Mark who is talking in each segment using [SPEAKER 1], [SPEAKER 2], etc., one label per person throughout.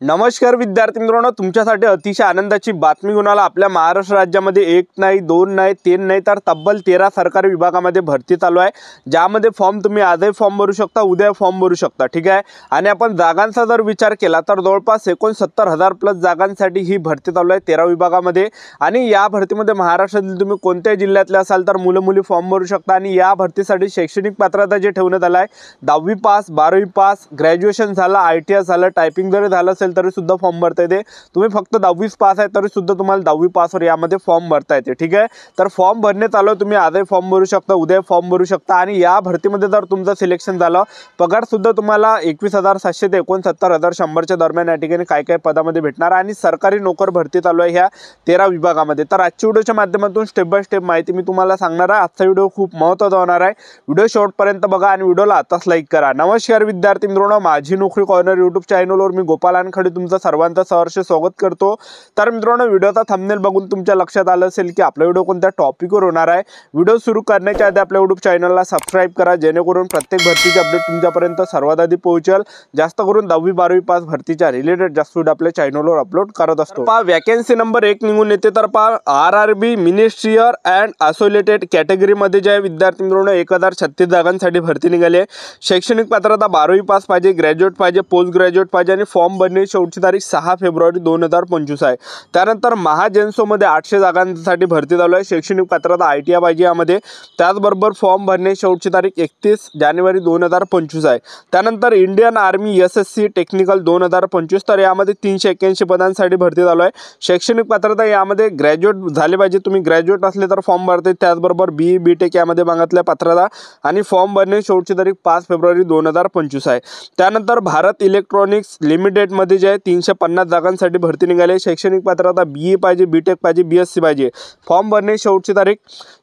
[SPEAKER 1] नमस्कार विद्यार्थी मित्रांनो, तुमच्यासाठी अतिशय आनंदाची बातमी घेऊन आला। आपल्या महाराष्ट्र राज्यामध्ये एक नाही, दोन नाही, तीन नाही तर तब्बल 13 सरकारी विभागामध्ये भरती चालू आहे, ज्यामध्ये फॉर्म तुम्ही आजही फॉर्म भरू शकता, उद्या फॉर्म भरू शकता। ठीक आहे। आणि आपण जागांचा जर विचार केला तर जवळपास 69,000 प्लस जागांसाठी ही भरती चालू आहे 13 विभागामध्ये। आणि या भरतीमध्ये महाराष्ट्रातील तुम्ही कोणत्याही जिल्ह्यातले असाल तर मुलं मुली फॉर्म भरू शकता। आणि या भरतीसाठी शैक्षणिक पात्रता जे ठेवण्यात आलं आहे 10वी पास, 12वी पास, ग्रॅज्युएशन झालं, ITI झालं, टायपिंग जरी झालं तरी सुद्धा फॉर्म भरता येते। तुम्ही फक्त 10वी पास आहे तरी सुद्धा तुम्हाला 10वी पासवर यामध्ये फॉर्म भरता येते। ठीक आहे। तर फॉर्म भरणे चालू आहे, तुम्ही आजही फॉर्म भरू शकता, उद्या फॉर्म भरू शकता। आणि या भरतीमध्ये जर तुमचं सिलेक्शन झालं, पगार सुद्धा तुम्हाला 21,700 ते 69,100च्या दरम्यान या ठिकाणी काय काय पदामध्ये भेटणार आणि सरकारी नोकर भरती चालू आहे ह्या 13 विभागामध्ये। तर आजच्या व्हिडिओच्या माध्यमातून स्टेप बाय स्टेप माहिती मी तुम्हाला सांगणार आहे। आजचा व्हिडिओ खूप महत्त्वाचा होणार आहे, व्हिडिओ शेवटपर्यंत बघा आणि व्हिडिओला आताच लाईक करा। नमस्कार विद्यार्थी मित्रांनो, माझी नोकरी कॉर्नर यूट्यूब चॅनलवर मी गोपाल वानखडे तुमचं सर्वांचं सहर्ष स्वागत करतो। तर मित्रांनो, व्हिडिओचा थंबनेल बघून तुमच्या लक्षात आलं असेल की आपला व्हिडिओ कोणत्या टॉपिकवर होणार आहे। व्हिडिओ सुरू करण्याच्या आधी आपल्या यूट्यूब चॅनलला सबस्क्राइब करा, जेणेकरून प्रत्येक भरतीचे अपडेट तुमच्यापर्यंत सर्वात आधी पोहोचेल। जास्त करून 10वी 12वी पास भरतीच्या रिलेटेड जास्त व्हिडिओ आपल्या चॅनलवर अपलोड करत असतो। पहा, वॅकन्सी नंबर 1 निघून येते। तर पहा, RRB मिनिस्ट्रियल अँड असोसिएटेड कॅटेगरीमध्ये जे विद्यार्थी मित्रांनो 1036 जागांसाठी भरती निघाली आहे। शैक्षणिक पात्रता 12वी पास पाहिजे, ग्रॅज्युएट पाहिजे, पोस्ट ग्रॅज्युएट पाहिजे आणि फॉर्म भरण्याची शेवटची तारीख 6 फेब्रुवारी 2025 आहे। त्यानंतर महाजेन्सोमध्ये 800 जागांसाठी भरती चालू आहे। शैक्षणिक पात्रता ITI पाहिजे यामध्ये। त्याचबरोबर फॉर्म भरण्याची शेवटची तारीख 31 जानेवारी 2025 आहे। त्यानंतर इंडियन आर्मी SSC टेक्निकल 2025, तर यामध्ये 381 पदांसाठी भरती चालू आहे। शैक्षणिक पात्रता यामध्ये ग्रॅज्युएट झाले पाहिजे, तुम्ही ग्रॅज्युएट असले तर फॉर्म भरते। त्याचबरोबर BE BTech यामध्ये मागितल्या पात्रता आणि फॉर्म भरण्याची शेवटची तारीख 5 फेब्रुवारी 2025 आहे। त्यानंतर भारत इलेक्ट्रॉनिक्स लिमिटेडमध्ये जे 350 जागांसाठी भरती निघाली। शैक्षणिक पात्रता BE पाहिजे, BTech पाहिजे, BSc पाहिजे। फॉर्म भरण्याची शेवटची तारीख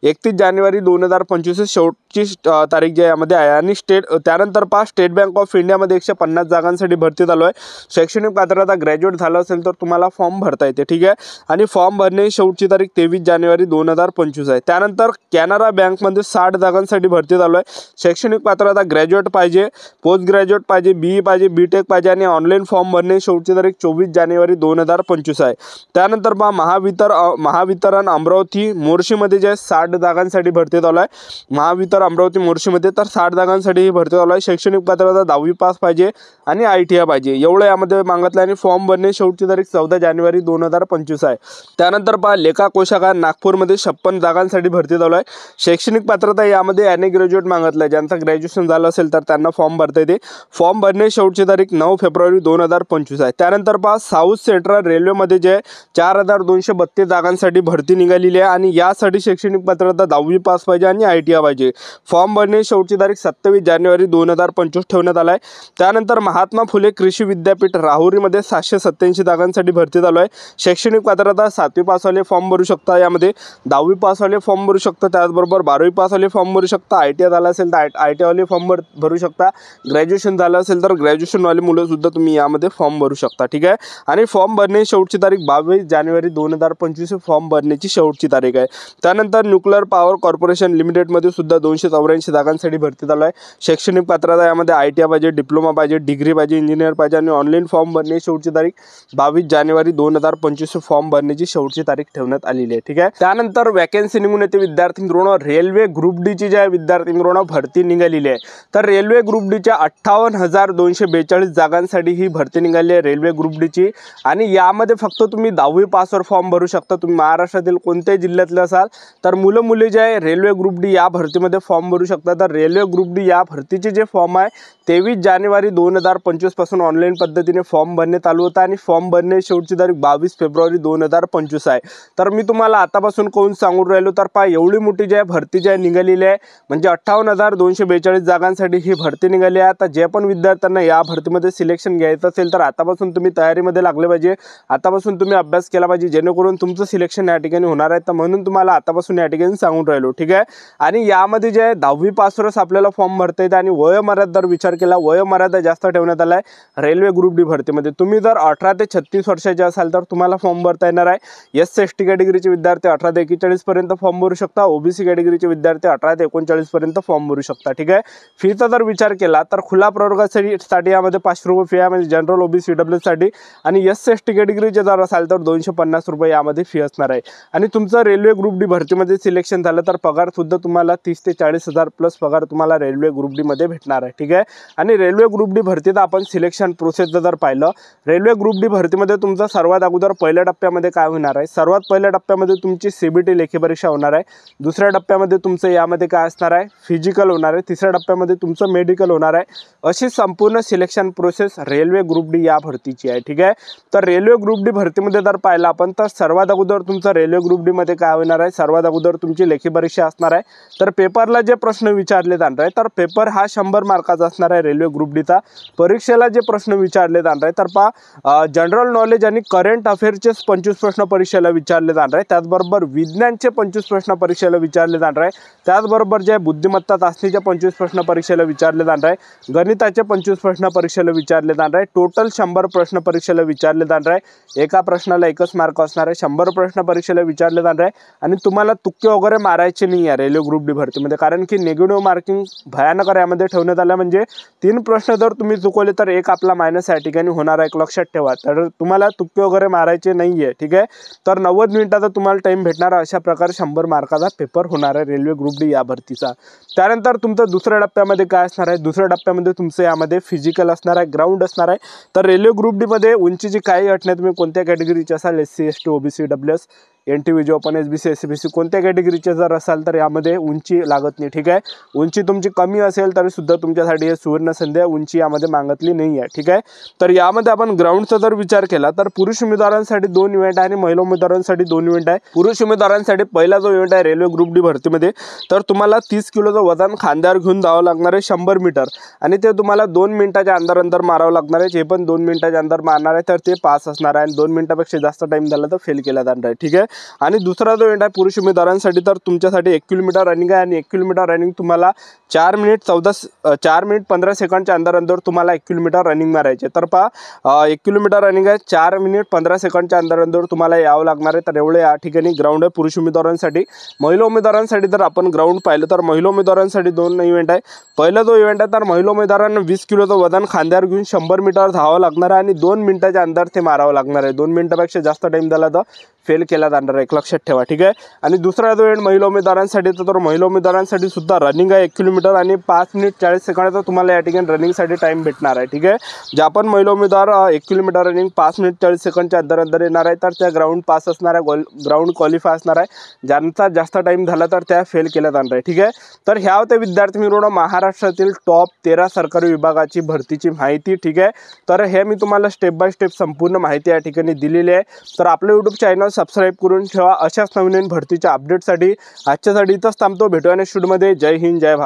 [SPEAKER 1] 31 जानेवारी 2025 शेवटची तारीख जी यामध्ये आहे। आणि त्यानंतर स्टेट बँक ऑफ इंडियामध्ये 150 जागांसाठी भरती चालू आहे। शैक्षणिक पात्रता ग्रॅज्युएट झालं असेल तर तुम्हाला फॉर्म भरता येते। ठीक आहे। आणि फॉर्म भरण्याची शेवटची तारीख 23 जानेवारी 2025 आहे। त्यानंतर कॅनरा बँकमध्ये 60 जागांसाठी भरती चालू आहे। शैक्षणिक पात्रता ग्रॅज्युएट पाहिजे, पोस्ट ग्रॅज्युएट पाहिजे, BE पाहिजे, BTech पाहिजे आणि ऑनलाईन फॉर्म भरण्याची शेवटची तारीख 24 जानेवारी 2025 आहे। त्यानंतर महावितरण अमरावती मोर्शीमध्ये जे 60 जागांसाठी भरती चालू आहे। महावितरण अमरावती मोर्शीमध्ये तर 60 जागांसाठी ही भरती चालू आहे। शैक्षणिक पात्रता 10वी पास पाहिजे आणि ITI पाहिजे, एवढं यामध्ये मागितलं आणि फॉर्म भरण्याची शेवटची तारीख 14 जानेवारी 2025 आहे। त्यानंतर लेखा कोशागार नागपूरमध्ये 56 जागांसाठी भरती चालू आहे। शैक्षणिक पात्रता यामध्ये याने ग्रॅज्युएट मागितलं, ज्यांचं ग्रॅज्युएशन झालं असेल तर त्यांना फॉर्म भरता येते। फॉर्म भरण्याची शेवटची तारीख 9 फेब्रुवारी 2025 आहे। त्यानंतर साऊथ सेंट्रल रेल्वेमध्ये जे 4232 जागांसाठी भरती निघालेली आहे आणि यासाठी शैक्षणिक पात्रता 10वी पास पाहिजे आणि ITI पाहिजे। फॉर्म भरण्याची शेवटची तारीख 27 जानेवारी 2025 ठेवण्यात आला आहे। त्यानंतर महात्मा फुले कृषी विद्यापीठ राहुरीमध्ये 787 जागांसाठी भरती चालू आहे। शैक्षणिक पात्रता 7वी पासवाले फॉर्म भरू शकता, यामध्ये 10वी पासवाले फॉर्म भरू शकता, त्याचबरोबर 12वी पासवाले फॉर्म भरू शकता, ITI झाला असेल तर ITI वाले फॉर्म भरू शकता, ग्रॅज्युएशन झालं असेल तर ग्रॅज्युएशनवाले मुलं सुद्धा तुम्ही यामध्ये फॉर्म भरू शकता। ठीक आहे। आणि फॉर्म भरण्याची शेवटची तारीख 22 जानेवारी 2025 फॉर्म भरण्याची शेवटची तारीख आहे। त्यानंतर न्यूक्लिअर पॉवर कॉर्पोरेशन लिमिटेडमध्ये सुद्धा 284 जागांसाठी भरती चालू आहे। शैक्षणिक पात्रता यामध्ये ITI पाहिजे, डिप्लोमा पाहिजे, डिग्री पाहिजे, इंजिनियर पाहिजे आणि ऑनलाईन फॉर्म भरण्याची शेवटची तारीख 22 जानेवारी 2025 फॉर्म भरण्याची शेवटची तारीख ठेवण्यात आलेली आहे। ठीक आहे। त्यानंतर वॅकन्सी निघून येते विद्यार्थी मित्रांनो, रेल्वे ग्रुप डी ची जे विद्यार्थी मित्रांनो भरती निघालेली आहे। तर रेल्वे ग्रुप डी च्या 58,242 जागांसाठी ही भरती निघाली आहे रेल्वे ग्रुप डी ची। आणि यामध्ये फक्त तुम्ही 10वी पासवर फॉर्म भरू शकता, तुम्ही महाराष्ट्रातील कोणत्याही जिल्ह्यातले असाल तर मुलं मुली जे आहे रेल्वे ग्रुप डी या भरतीमध्ये फॉर्म भरू शकता। तर रेल्वे ग्रुप डी या भरतीचे जे फॉर्म आहे 23 जानेवारी 2025 पासून ऑनलाईन पद्धतीने फॉर्म भरणे चालू होतं आणि फॉर्म भरण्याची शेवटची तारीख 22 फेब्रुवारी 2025 आहे। तर मी तुम्हाला आतापासून कोण सांगून राहिलो, तर पहा एवढी मोठी जी आहे भरती जी आहे निघालेली आहे, म्हणजे 58,242 जागांसाठी ही भरती निघाली आहे। आता जे पण विद्यार्थ्यांना या भरतीमध्ये सिलेक्शन घ्यायचं असेल तर आतापासून तुम्ही तयारीमध्ये लागले पाहिजे, आतापासून तुम्ही अभ्यास केला पाहिजे, जेणेकरून तुमचं सिलेक्शन या ठिकाणी होणार आहे। तर म्हणून तुम्हाला आतापासून या ठिकाणी सांगून राहिलो। ठीक आहे। आणि यामध्ये जे आहे 10वी पासवरच आपल्याला फॉर्म भरता येते आणि वयोमर्यादा जर विचार केला वयोमर्यादा जास्त ठेवण्यात आला आहे रेल्वे ग्रुप डी भरतीमध्ये। तुम्ही जर 18 ते 36 वर्षाचे असाल तर तुम्हाला फॉर्म भरता येणार आहे। SC/ST कॅटेगरीचे विद्यार्थी 18 ते 41 पर्यंत फॉर्म भरू शकता, OBC कॅटेगरीचे विद्यार्थी 18 ते 39 पर्यंत फॉर्म भरू शकता। ठीक आहे, फीचा जर विचार केला तर खुला प्रवर्गासाठी यामध्ये 500 रुपये फी आहे, म्हणजे जनरल OBC EW साठी, आणि SC/ST कॅटेगरीचे जर असाल तर 250 रुपये यामध्ये फी असणार आहे। आणि तुमचं रेल्वे ग्रुप डी भरतीमध्ये सिलेक्शन झालं तर पगार सुद्धा तुम्हाला 30 ते 40 हजार प्लस पगार तुम्हाला रेल्वे ग्रुप डी मध्ये भेटणार आहे। ठीक आहे, आणि रेल्वे ग्रुप डी भरतीत आपण सिलेक्शन प्रोसेस जर पाहिलं, रेल्वे ग्रुप डी भरतीमध्ये तुमचं सर्वात अगोदर पहिल्या टप्प्यामध्ये काय होणार आहे, सर्वात पहिल्या टप्प्यामध्ये तुमची CBT लेखी परीक्षा होणार आहे, दुसऱ्या टप्प्यामध्ये तुमचं यामध्ये काय असणार आहे, फिजिकल होणार आहे, तिसऱ्या टप्प्यामध्ये तुमचं मेडिकल होणार आहे। अशी संपूर्ण selection process railway group D या भरतीची आहे। ठीक आहे, तर रेल्वे ग्रुप डी भरतीमध्ये जर पाहिलं आपण तर सर्वात अगोदर तुमचं रेल्वे ग्रुप डी मध्ये काय होणार आहे, सर्वात अगोदर तुमची लेखी परीक्षा असणार आहे। तर पेपरला जे प्रश्न विचारले जाणार आहे तर पेपर हा 100 मार्काचा असणार आहे रेल्वे ग्रुप डीचा। परीक्षेला जे प्रश्न विचारले जाणार आहे तर पहा, जनरल नॉलेज आणि करंट अफेअरचे 25 प्रश्न परीक्षेला विचारले जाणार आहे, त्याचबरोबर विज्ञानचे 25 प्रश्न परीक्षेला विचारले जाणार आहे, त्याचबरोबर जे बुद्धिमत्ता चाचणीचे 25 प्रश्न परीक्षेला विचारले जाणार आहे, गणिताचे 25 प्रश्न परीक्षेला विचारले जाणार आहे, टोटल 100 प्रश्न परीक्षेला विचारले जाणार आहे। एका प्रश्नाला 1च मार्क असणार आहे, 100 प्रश्न परीक्षेला विचारले जाणार आहे आणि तुम्हाला तुक्के वगैरे मारायचे नाही आहे रेल्वे ग्रुप डी भरतीमध्ये, कारण की निगेटिव्ह मार्किंग भयानक यामध्ये ठेवण्यात आलं, म्हणजे 3 प्रश्न जर तुम्ही चुकवले तर एक आपला मायनस या ठिकाणी होणार आहे, एक लक्षात ठेवा। तर तुम्हाला तुक्के वगैरे मारायचे नाही आहे। ठीक आहे, तर 90 मिनिटाचा तुम्हाला टाइम भेटणार, अशा प्रकारे 100 मार्काचा पेपर होणार आहे रेल्वे ग्रुप डी या भरतीचा। त्यानंतर तुमचं दुसऱ्या टप्प्यामध्ये काय असणार आहे, दुसऱ्या टप्प्यामध्ये तुमचं यामध्ये फिजिकल असणार आहे, ग्राउंड असणार आहे। तर रेल्वे ग्रुप डी मध्ये उंचीची काही अट नाही, तुम्ही कोणत्या कॅटेगरीचे असाल, SC/ST OBC EWS NTVG open SBC SCBC कोणत्या कॅटेगरीचे जर असाल तर यामध्ये उंची लागत नाही। ठीक आहे, उंची तुमची कमी असेल तरी सुद्धा तुमच्यासाठी हे सुवर्ण संधी आहे, उंची यामध्ये मागितली नाही आहे। ठीक आहे, तर यामध्ये आपण ग्राउंडचा जर विचार केला तर पुरुष उमेदवारांसाठी 2 इव्हेंट आहे आणि महिला उमेदवारांसाठी 2 इव्हेंट आहे। पुरुष उमेदवारांसाठी पहिला जो इव्हेंट आहे रेल्वे ग्रुप डी भरतीमध्ये, तर तुम्हाला 30 किलोचं वजन खांद्यावर घेऊन जावं लागणार आहे 100 मीटर, आणि ते तुम्हाला 2 मिनिटाच्या अंदर मारावं लागणार आहे। जे पण 2 मिनिटाच्या अंदर मारणार आहे तर ते पास असणार आहे, आणि 2 मिनिटापेक्षा जास्त टाइम झाला तर फेल केला जाणार आहे। ठीक आहे, आणि दुसरा जो इव्हेंट आहे पुरुष उमेदवारांसाठी तर तुमच्यासाठी 1 किलोमीटर रनिंग आहे, आणि 1 किलोमीटर रनिंग तुम्हाला 4 मिनिट 15 सेकंडच्या अंदर तुम्हाला 1 किलोमीटर रनिंग मारायचे। तर पहा, 1 किलोमीटर रनिंग आहे, 4 मिनिट 15 सेकंडच्या अंदर तुम्हाला यावं लागणार आहे। तर एवढे या ठिकाणी ग्राउंड आहे पुरुष उमेदवारांसाठी। महिला उमेदवारांसाठी जर आपण ग्राउंड पाहिलं तर महिला उमेदवारांसाठी 2 इव्हेंट आहे। पहिला जो इव्हेंट आहे तर महिला उमेदवारांना 20 किलोचं वजन खांद्यावर घेऊन 100 मीटर धावावं लागणार आहे, आणि 2 मिनिटाच्या अंदर ते मारावं लागणार आहे। 2 मिनिटापेक्षा जास्त टाइम झाला तर फेल केला जाणार आहे, एक लक्षात ठेवा। ठीक आहे, आणि दुसरा जो इव्हेंट महिला उमेदवारांसाठी तर महिला उमेदवारांसाठी सुद्धा रनिंग आहे 1 किलोमीटर, आणि 5 मिनिट 40 सेकंदाचा तुम्हाला या ठिकाणी रनिंगसाठी टाइम भेटणार आहे। ठीक आहे, ज्या पण महिला उमेदवार 1 किलोमीटर रनिंग 5 मिनिट 40 सेकंडच्या अंदर येणार आहे तर त्या ग्राउंड पास असणार आहे, ग्राउंड क्वालिफाय असणार आहे। ज्यांचा जास्त टाइम झाला तर त्या फेल केल्या जाणार आहे। ठीक आहे, तर ह्या होत्या विद्यार्थी मित्रांनो महाराष्ट्रातील टॉप 13 सरकारी विभागाची भरतीची माहिती। ठीक आहे, तर हे मी तुम्हाला स्टेप बाय स्टेप संपूर्ण माहिती या ठिकाणी दिलेली आहे। तर आपलं YouTube चॅनल सबस्क्राइब करून ठेवा अशाच नवीन भरतीच्या अपडेटसाठी। आजच्यासाठी इथंच थांबतो, भेटूया नेक्स्ट व्हिडिओमध्ये। जय हिंद, जय भारत।